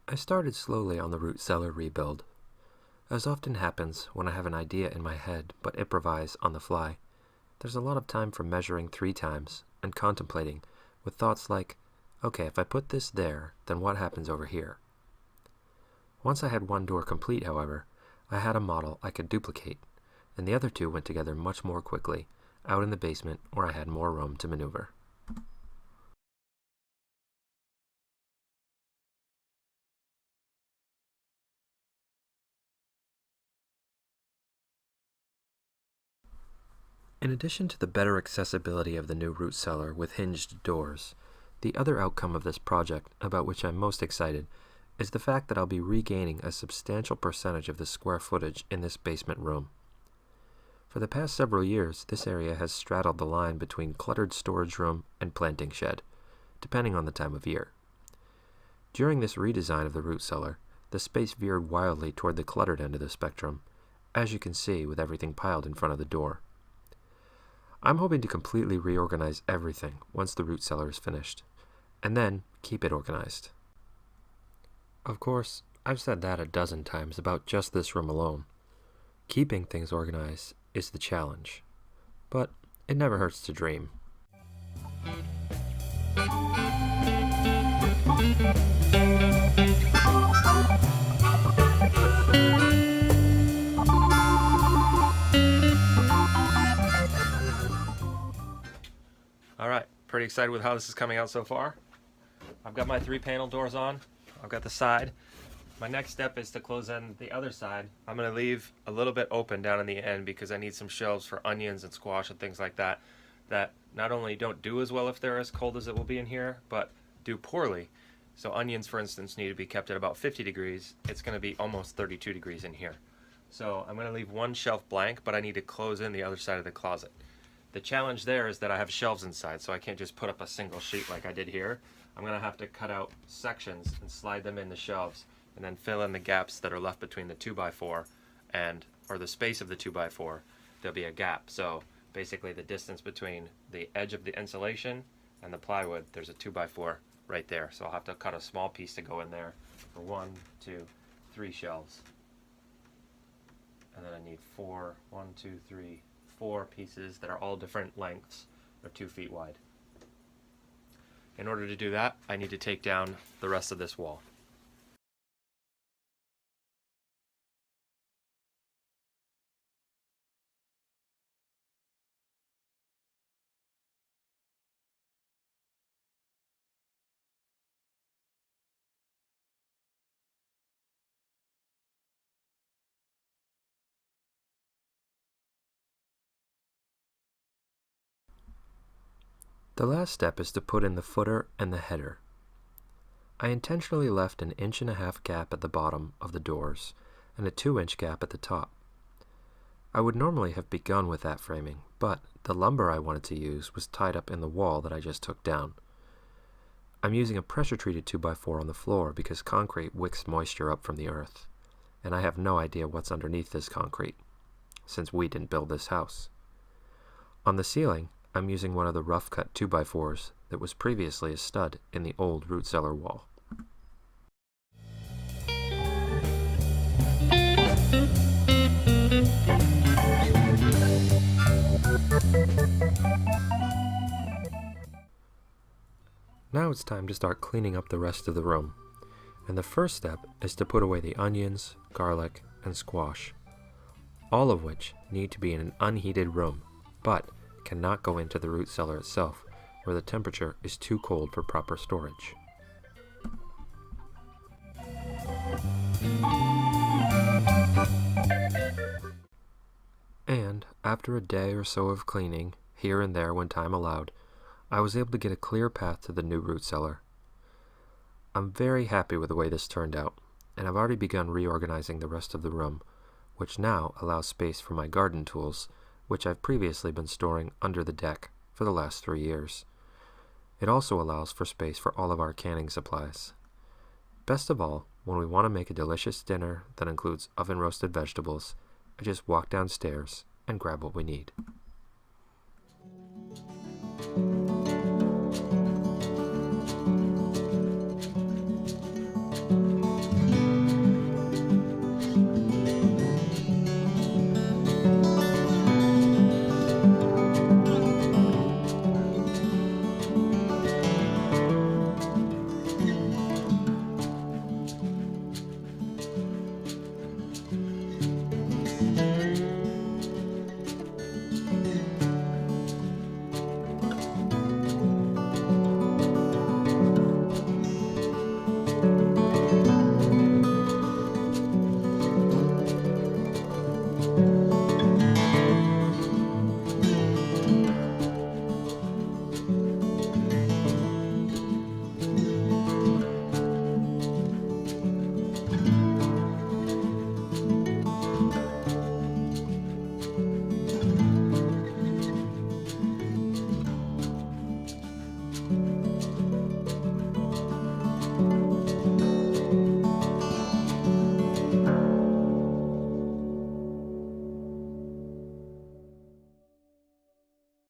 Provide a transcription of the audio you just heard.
I started slowly on the root cellar rebuild. As often happens when I have an idea in my head but improvise on the fly, there's a lot of time for measuring 3 times and contemplating with thoughts like, okay, if I put this there, then what happens over here? Once I had one door complete, however, I had a model I could duplicate, and the other 2 went together much more quickly, out in the basement where I had more room to maneuver. In addition to the better accessibility of the new root cellar with hinged doors, the other outcome of this project, about which I'm most excited, is the fact that I'll be regaining a substantial percentage of the square footage in this basement room. For the past several years, this area has straddled the line between cluttered storage room and planting shed, depending on the time of year. During this redesign of the root cellar, the space veered wildly toward the cluttered end of the spectrum, as you can see with everything piled in front of the door. I'm hoping to completely reorganize everything once the root cellar is finished, and then keep it organized. Of course, I've said that a dozen times about just this room alone. Keeping things organized is the challenge, but it never hurts to dream. Alright, pretty excited with how this is coming out so far. I've got my 3 panel doors on. I've got the side. My next step is to close in the other side. I'm going to leave a little bit open down in the end because I need some shelves for onions and squash and things like that that not only don't do as well if they're as cold as it will be in here, but do poorly. So onions, for instance, need to be kept at about 50 degrees. It's going to be almost 32 degrees in here. So I'm going to leave one shelf blank, but I need to close in the other side of the closet. The challenge there is that I have shelves inside, so I can't just put up a single sheet like I did here. I'm going to have to cut out sections and slide them in the shelves and then fill in the gaps that are left between the 2x4 or the space of the 2x4. There'll be a gap. So basically the distance between the edge of the insulation and the plywood, there's a 2x4 right there. So I'll have to cut a small piece to go in there for 1, 2, 3 shelves. And then I need 4 pieces that are all different lengths. They're 2 feet wide. In order to do that, I need to take down the rest of this wall. The last step is to put in the footer and the header. I intentionally left an 1.5 inch gap at the bottom of the doors and a 2-inch gap at the top. I would normally have begun with that framing, but the lumber I wanted to use was tied up in the wall that I just took down. I'm using a pressure-treated 2x4 on the floor because concrete wicks moisture up from the earth, and I have no idea what's underneath this concrete, since we didn't build this house. On the ceiling, I'm using one of the rough-cut 2x4s that was previously a stud in the old root cellar wall. Now it's time to start cleaning up the rest of the room, and the first step is to put away the onions, garlic, and squash, all of which need to be in an unheated room, but cannot go into the root cellar itself, where the temperature is too cold for proper storage. And after a day or so of cleaning, here and there when time allowed, I was able to get a clear path to the new root cellar. I'm very happy with the way this turned out, and I've already begun reorganizing the rest of the room, which now allows space for my garden tools, which I've previously been storing under the deck for the last 3 years. It also allows for space for all of our canning supplies. Best of all, when we want to make a delicious dinner that includes oven-roasted vegetables, I just walk downstairs and grab what we need. you.